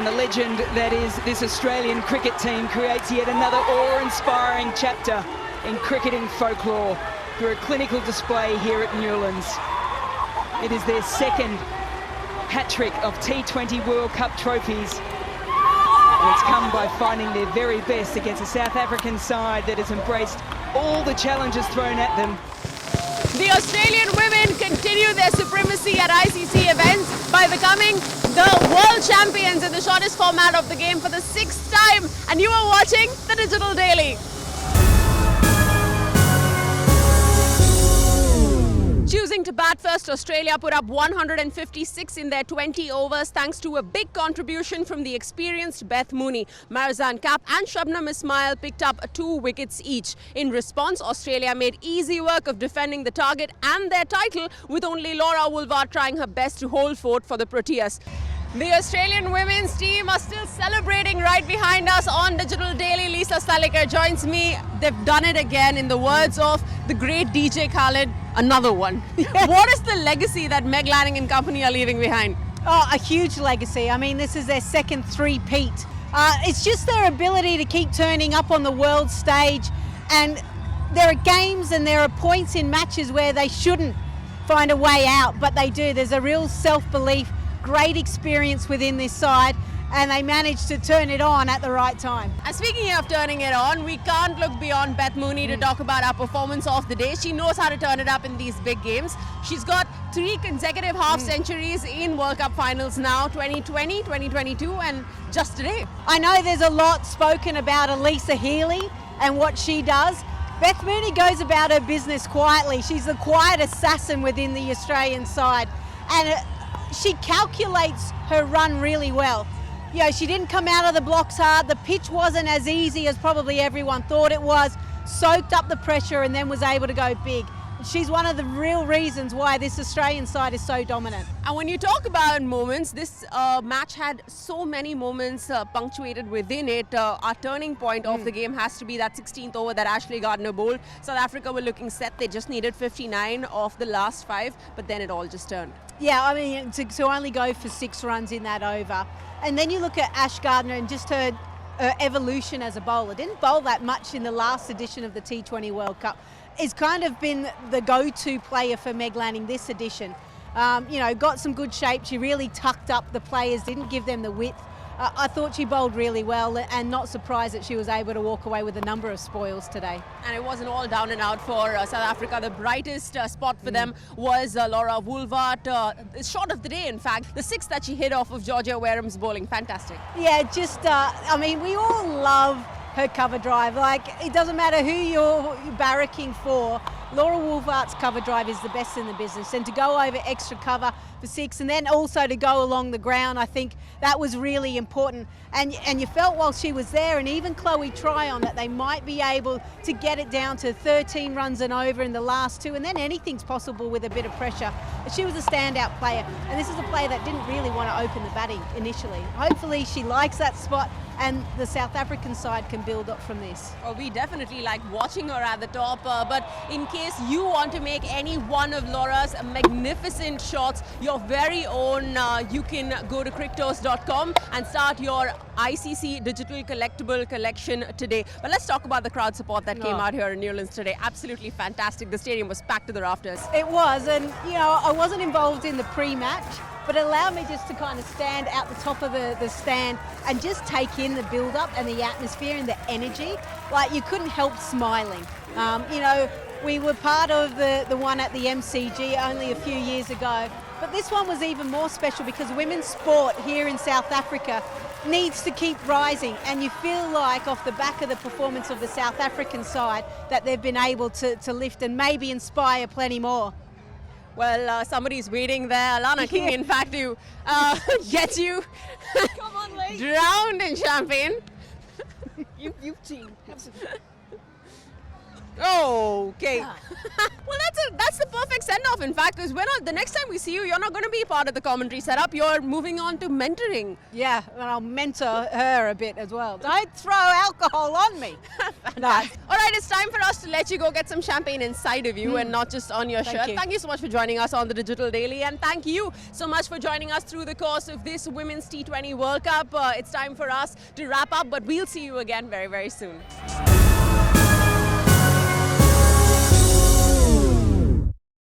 and the legend that is this Australian cricket team creates yet another awe-inspiring chapter in cricketing folklore through a clinical display here at Newlands. It is their second hat-trick of T20 World Cup trophies. And it's come by finding their very best against a South African side that has embraced all the challenges thrown at them. The Australian women continue their supremacy at ICC events by becoming the world champions in the shortest format of the game for the 6th time. And you are watching the Digital Daily. Choosing to bat first, Australia put up 156 in their 20 overs thanks to a big contribution from the experienced Beth Mooney. Marizanne Kapp and Shabnam Ismail picked up 2 wickets each. In response, Australia made easy work of defending the target and their title, with only Laura Woolford trying her best to hold fort for the Proteas. The Australian women's team are still celebrating right behind us on Digital Daily. Lisa Sthalekar joins me. They've done it again, in the words of the great DJ Khaled, another one. What is the legacy that Meg Lanning and company are leaving behind? Oh, a huge legacy. I mean, this is their second three-peat. It's just their ability to keep turning up on the world stage, and there are games and there are points in matches where they shouldn't find a way out, but they do. There's a real self-belief, great experience within this side, and they managed to turn it on at the right time. And speaking of turning it on, we can't look beyond Beth Mooney to talk about our performance of the day. She knows how to turn it up in these big games. She's got 3 consecutive half centuries in World Cup finals now, 2020, 2022 and just today. I know there's a lot spoken about Elisa Healy and what she does. Beth Mooney goes about her business quietly. She's the quiet assassin within the Australian side, and she calculates her run really well. You know, she didn't come out of the blocks hard. The pitch wasn't as easy as probably everyone thought it was. Soaked up the pressure and then was able to go big. She's one of the real reasons why this Australian side is so dominant. And when you talk about moments, this match had so many moments punctuated within it. Our turning point of the game has to be that 16th over that Ashley Gardner bowled. South Africa were looking set. They just needed 59 of the last 5, but then it all just turned. Yeah, I mean, to only go for 6 runs in that over. And then you look at Ash Gardner and just her evolution as a bowler. Didn't bowl that much in the last edition of the T20 World Cup. It's kind of been the go-to player for Meg Lanning this edition. You know, got some good shape. She really tucked up the players, didn't give them the width. I thought she bowled really well, and not surprised that she was able to walk away with a number of spoils today. And it wasn't all down and out for South Africa. The brightest spot for them was Laura Woolford. Short of the day, in fact. The 6 that she hit off of Georgia Wareham's bowling. Fantastic. Yeah, just, I mean, we all love her cover drive. Like, it doesn't matter who you're barracking for. Laura Woolford's cover drive is the best in the business, and to go over extra cover for 6 and then also to go along the ground, I think that was really important. And you felt while she was there, and even Chloe Tryon, that they might be able to get it down to 13 runs and over in the last 2, and then anything's possible with a bit of pressure. But she was a standout player, and this is a player that didn't really want to open the batting initially. Hopefully she likes that spot, and the South African side can build up from this. Oh, we definitely like watching her at the top, but in case you want to make any one of Laura's magnificent shots your very own, you can go to crictos.com and start your ICC digital collectible collection today. But let's talk about the crowd support that came out here in Newlands today. Absolutely fantastic. The stadium was packed to the rafters. It was, and you know, I wasn't involved in the pre-match, but it allowed me just to kind of stand out the top of the stand and just take in the build-up and the atmosphere and the energy. Like, you couldn't help smiling. You know, we were part of the one at the MCG only a few years ago, but this one was even more special because women's sport here in South Africa needs to keep rising, and you feel like off the back of the performance of the South African side that they've been able to lift and maybe inspire plenty more. Well, somebody's waiting there. Alana King, in fact, to get you Come on, Lee. drowned in champagne. You team. Have some. Okay. Well, that's the perfect send-off, in fact, because the next time we see you, you're not going to be part of the commentary setup. You're moving on to mentoring. Yeah, and I'll mentor her a bit as well. Don't throw alcohol on me. No. All right, it's time for us to let you go get some champagne inside of you and not just on your Thank shirt. you. Thank you so much for joining us on the Digital Daily, and thank you so much for joining us through the course of this Women's T20 World Cup. It's time for us to wrap up, but we'll see you again very, very soon.